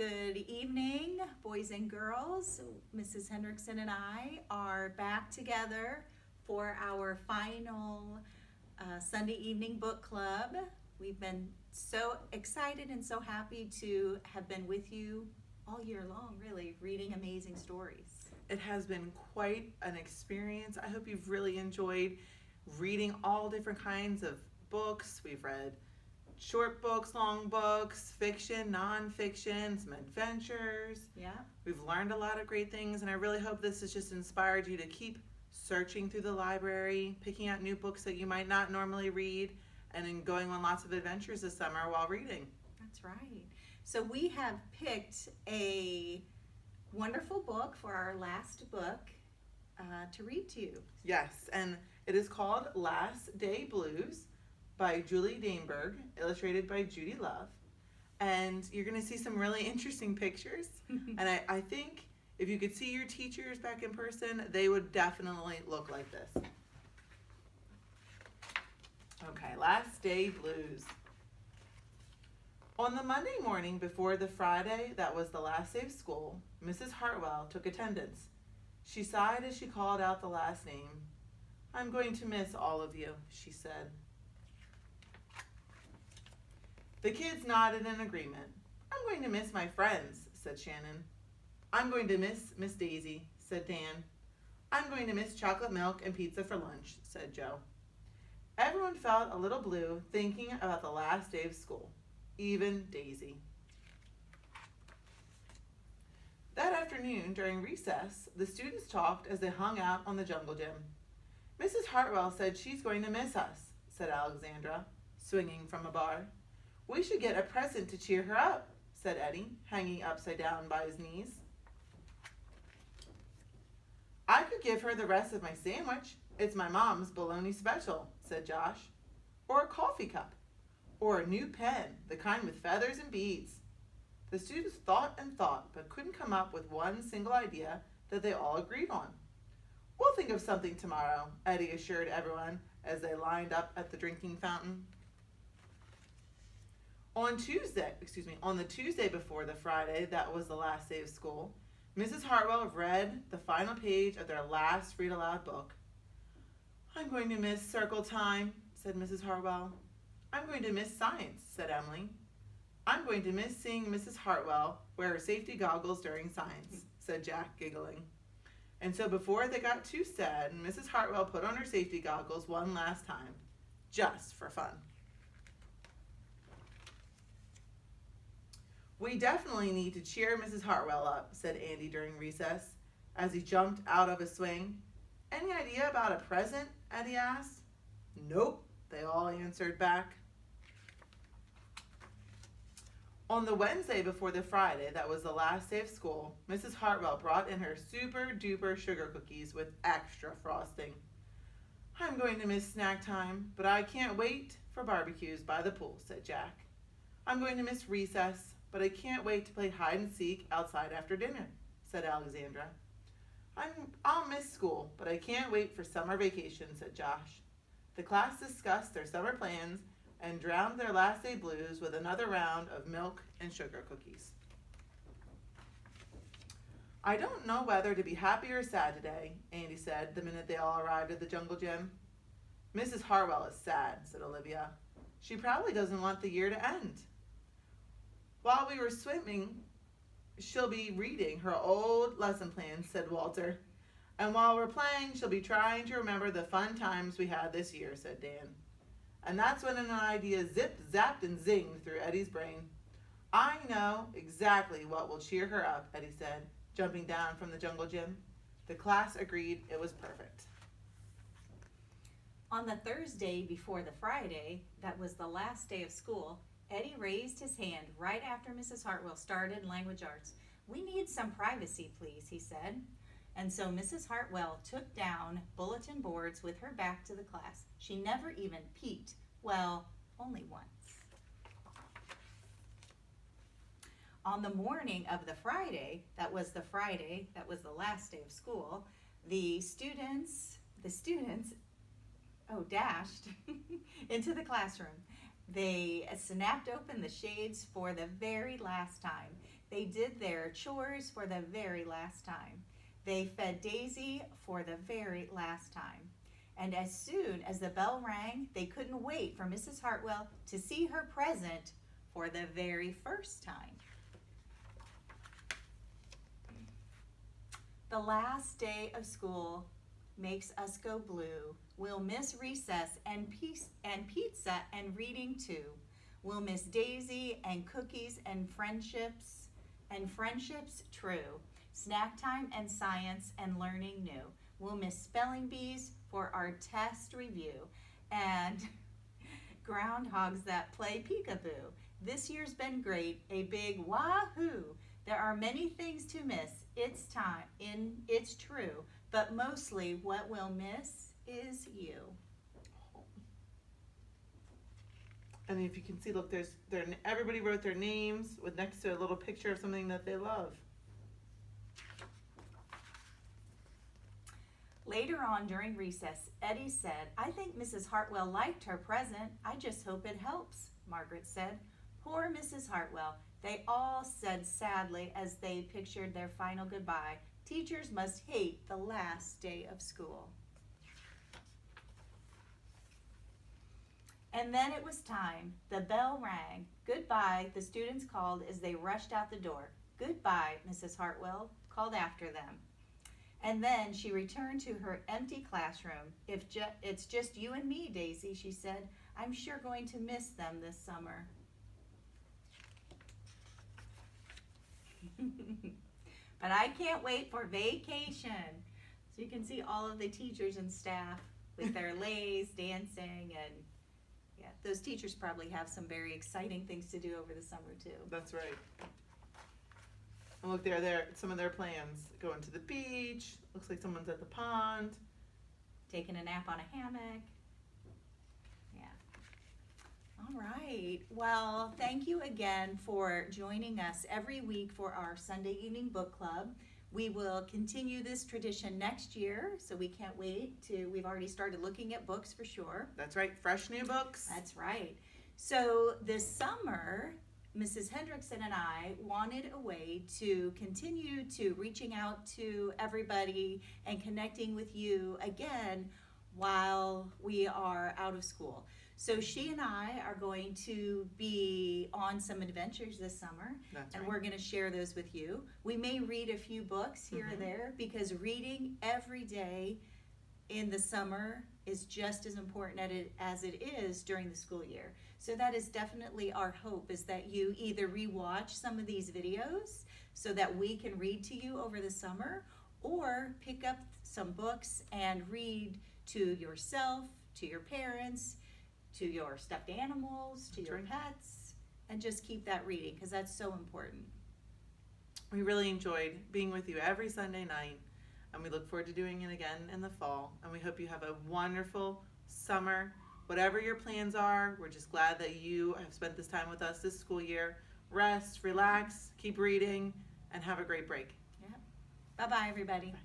Good evening, boys and girls. Mrs. Hendrickson and I are back together for our final Sunday evening book club. We've been so excited and so happy to have been with you all year long, really, reading amazing stories. It has been quite an experience. I hope you've really enjoyed reading all different kinds of books. We've read short books, long books, fiction, nonfiction, some adventures. Yeah. We've learned a lot of great things, and I really hope this has just inspired you to keep searching through the library, picking out new books that you might not normally read, and then going on lots of adventures this summer while reading. That's right. So we have picked a wonderful book for our last book to read to you. Yes, and it is called Last Day Blues by Julie Danneberg, illustrated by Judy Love. And you're going to see some really interesting pictures. And I think if you could see your teachers back in person, they would definitely look like this. Okay, Last Day Blues. On the Monday morning before the Friday that was the last day of school, Mrs. Hartwell took attendance. She sighed as she called out the last name. "I'm going to miss all of you," she said. The kids nodded in agreement. "I'm going to miss my friends," said Shannon. "I'm going to miss Miss Daisy," said Dan. "I'm going to miss chocolate milk and pizza for lunch," said Joe. Everyone felt a little blue thinking about the last day of school, even Daisy. That afternoon, during recess, the students talked as they hung out on the jungle gym. "Mrs. Hartwell said she's going to miss us," said Alexandra, swinging from a bar. "We should get a present to cheer her up," said Eddie, hanging upside down by his knees. "I could give her the rest of my sandwich. It's my mom's bologna special," said Josh. "Or a coffee cup. Or a new pen, the kind with feathers and beads." The students thought and thought, but couldn't come up with one single idea that they all agreed on. "We'll think of something tomorrow," Eddie assured everyone as they lined up at the drinking fountain. On the Tuesday before the Friday that was the last day of school, Mrs. Hartwell read the final page of their last read-aloud book. "I'm going to miss circle time," said Mrs. Hartwell. "I'm going to miss science," said Emily. "I'm going to miss seeing Mrs. Hartwell wear her safety goggles during science," said Jack, giggling. And so before they got too sad, Mrs. Hartwell put on her safety goggles one last time, just for fun. "We definitely need to cheer Mrs. Hartwell up," said Andy during recess, as he jumped out of his swing. "Any idea about a present?" Eddie asked. "Nope," they all answered back. On the Wednesday before the Friday that was the last day of school, Mrs. Hartwell brought in her super duper sugar cookies with extra frosting. "I'm going to miss snack time, but I can't wait for barbecues by the pool," said Jack. "I'm going to miss recess, but I can't wait to play hide and seek outside after dinner," said Alexandra. I'll miss school, but I can't wait for summer vacation," said Josh. The class discussed their summer plans and drowned their last day blues with another round of milk and sugar cookies. "I don't know whether to be happy or sad today," Andy said the minute they all arrived at the jungle gym. "Mrs. Hartwell is sad," said Olivia. "She probably doesn't want the year to end." "While we were swimming, she'll be reading her old lesson plans," said Walter. "And while we're playing, she'll be trying to remember the fun times we had this year," said Dan. And that's when an idea zipped, zapped, and zinged through Eddie's brain. "I know exactly what will cheer her up," Eddie said, jumping down from the jungle gym. The class agreed it was perfect. On the Thursday before the Friday that was the last day of school, Eddie raised his hand right after Mrs. Hartwell started language arts. "We need some privacy, please," he said. And so Mrs. Hartwell took down bulletin boards with her back to the class. She never even peeked. Well, only once. On the morning of the Friday that was the last day of school, the students dashed into the classroom. They snapped open the shades for the very last time. They did their chores for the very last time. They fed Daisy for the very last time. And as soon as the bell rang, they couldn't wait for Mrs. Hartwell to see her present for the very first time. The last day of school makes us go blue. We'll miss recess and pizza and reading too. We'll miss Daisy and cookies and friendships true. Snack time and science and learning new. We'll miss spelling bees for our test review and groundhogs that play peekaboo. This year's been great, a big wahoo. There are many things to miss. It's true, but mostly what we'll miss is you. And if you can see, look, everybody wrote their names with next to a little picture of something that they love. Later on during recess, Eddie said, I think Mrs. Hartwell liked her present. I just hope it helps, Margaret said. Poor Mrs. Hartwell, they all said sadly as they pictured their final goodbye. Teachers must hate the last day of school. And then it was time. The bell rang. Goodbye, the students called as they rushed out the door. Goodbye, Mrs. Hartwell called after them. And then she returned to her empty classroom. It's just you and me, Daisy, she said. I'm sure going to miss them this summer. But I can't wait for vacation. So you can see all of the teachers and staff with their leis dancing, and yeah, those teachers probably have some very exciting things to do over the summer too. That's right. And look, there some of their plans. Going to the beach. Looks like someone's at the pond. Taking a nap on a hammock. Yeah. All right. Well, thank you again for joining us every week for our Sunday evening book club. We will continue this tradition next year, so we can't wait we've already started looking at books for sure. That's right, fresh new books. That's right. So this summer, Mrs. Hendrickson and I wanted a way to continue to reaching out to everybody and connecting with you again while we are out of school. So she and I are going to be on some adventures this summer. That's and right. We're going to share those with you. We may read a few books here or there, because reading every day in the summer is just as important as it is during the school year. So that is definitely our hope, is that you either rewatch some of these videos so that we can read to you over the summer, or pick up some books and read to yourself, to your parents, to your stuffed animals, to your pets, and just keep that reading, because that's so important. We really enjoyed being with you every Sunday night, and we look forward to doing it again in the fall. And we hope you have a wonderful summer. Whatever your plans are, we're just glad that you have spent this time with us this school year. Rest, relax, keep reading, and have a great break. Yeah. Bye-bye, everybody. Bye.